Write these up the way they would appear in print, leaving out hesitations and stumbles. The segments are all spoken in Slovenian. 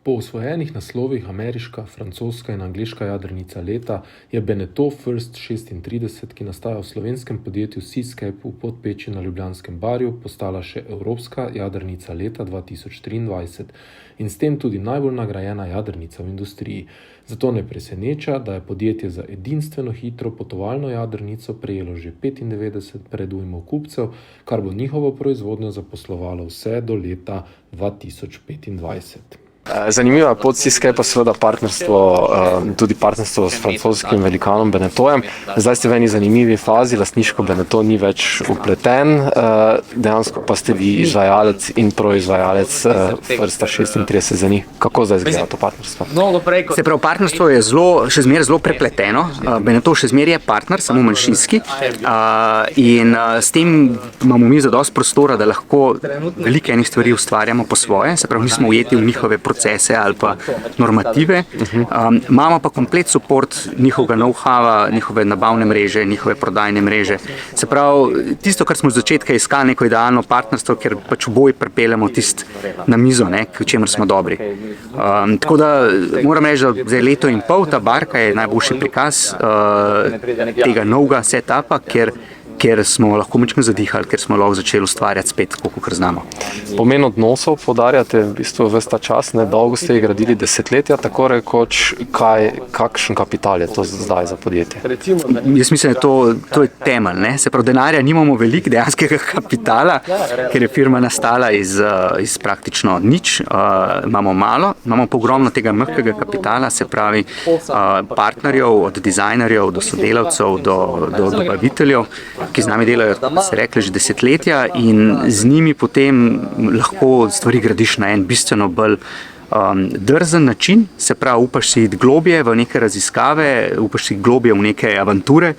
Po osvojenih naslovih ameriška, francoska in angleška jadrnica leta je Beneteau First 36, ki nastaja v slovenskem podjetju Seascape v Podpeči na Ljubljanskem barju, postala še evropska jadrnica leta 2023 in s tem tudi najbolj nagrajena jadrnica v industriji. Zato ne preseneča, da je podjetje za edinstveno hitro potovalno jadrnico prejelo že 95 predujmov kupcev, kar bo njihovo proizvodnjo zaposlovalo vse do leta 2025. Zanimiva pot Seascape, seveda tudi partnerstvo s francoskim velikanom Beneteujem. Zdaj ste v eni zanimivi fazi, lastniško Beneteu ni več vpleten, dejansko pa ste vi izvajalec in proizvajalec Firsta 36 za njih. Kako zdaj izgleda to partnerstvo? Se pravi, partnerstvo je še zmeraj zelo prepleteno. Beneteu še zmeraj je partner, samo manjšinski. In s tem imamo mi zadosti prostora, da lahko velike enih stvari ustvarjamo po svoje, se pravi, nismo ujeti v njihove procese ali pa normative. Imamo pa komplet support njihovega know-howa, njihove nabavne mreže, njihove prodajne mreže. Se pravi, tisto, kar smo od začetka iskali, neko idealno partnerstvo, ker pač oboji pripeljamo tisto na mizo, k čemer smo dobri. Tako da moram reči, da zdaj leto in pol ta barka je najboljši prikaz tega novega setupa, ker smo lahko močno zadihali, ker smo lahko začeli ustvarjati spet, kolikor znamo. Pomen odnosov poudarjate v bistvu ves ta čas, dolgo ste jih gradili desetletja, tako rekoč, kakšen kapital je to zdaj za podjetje? Jaz mislim, da to je temelj. Se pravi, denarja nimamo veliko dejanskega kapitala, ker je firma nastala iz praktično nič, imamo malo, imamo pa ogromno tega mehkega kapitala, se pravi partnerjev, od dizajnerjev do sodelavcev, do dobaviteljev, ki z nami delajo, se rekli, že desetletja in z njimi potem lahko stvari gradiš na en bistveno bolj drzen način, se pravi, upaš si iti globje v neke raziskave, upaš si globje v neke avanture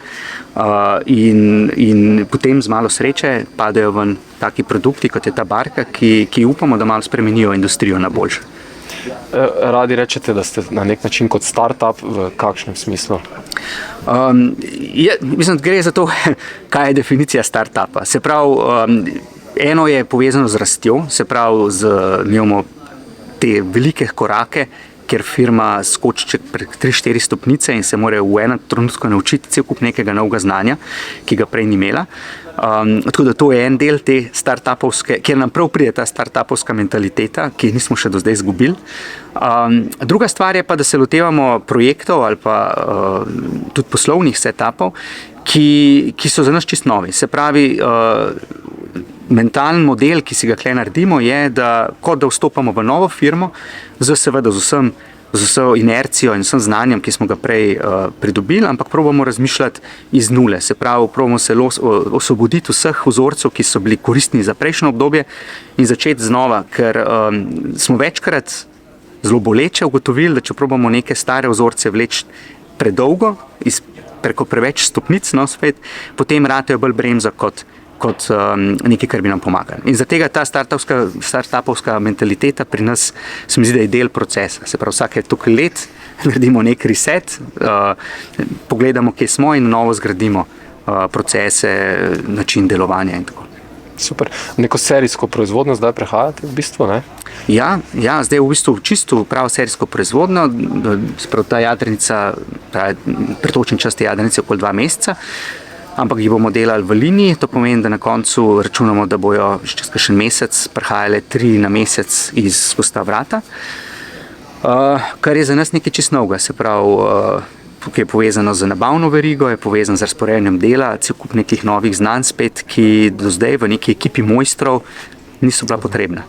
in potem z malo sreče padajo ven taki produkti, kot je ta barka, ki upamo, da malo spremenijo industrijo na boljše. Radi rečete, da ste na nek način kot start-up, v kakšnem smislu? Mislim, da gre za to, kaj je definicija start-upa. Se pravi, eno je povezano z rastjo, se pravi, imamo te velike korake, ker firma skoči prek 3-4 stopnice in se mora v enem trenutku naučiti cel kup nekega novega znanja, ki ga prej ni imela. Tako da to je en del te start-upovske, kjer nam prav pride ta start-upovska mentaliteta, ki nismo še do zdaj izgubili. Druga stvar je pa, da se lotevamo projektov ali pa tudi poslovnih setupov, ki so za nas čisto novi. Se pravi, mentalni model, ki si ga tukaj naredimo, je, da kot da vstopamo v novo firmo, seveda z vso inercijo in vsem znanjem, ki smo ga prej pridobili, ampak probamo razmišljati iz nule. Se pravi, probamo se osvoboditi vseh vzorcev, ki so bili koristni za prejšnjo obdobje in začeti znova, ker smo večkrat zelo boleče ugotovili, da če probamo neke stare vzorce vleči predolgo, preko preveč stopnic, potem ratejo bolj bremza kot nekaj, kar bi nam pomagali. In zato ta start-upovska mentaliteta pri nas se mi zdi, da je del procesa. Se pravi, vsake toliko let naredimo nek reset, pogledamo, kje smo in novo zgradimo procese, način delovanja in tako. Super. Neko serijsko proizvodnjo zdaj prehajate v bistvu, ne? Ja, zdaj v bistvu čisto pravo serijsko proizvodnjo. Ta jadrnica, pretočen čas te jadrnice okoli 2 meseca, ampak jih bomo delali v liniji, to pomeni, da na koncu računamo, da bojo čez kakšen mesec prihajale 3 na mesec skozi ta vrata, kar je za nas nekaj čisto novega, se pravi, ki je povezano z nabavno verigo, je povezano z razporejanjem dela, cel kup nekih novih znanj spet, ki do zdaj v neki ekipi mojstrov niso bila potrebna.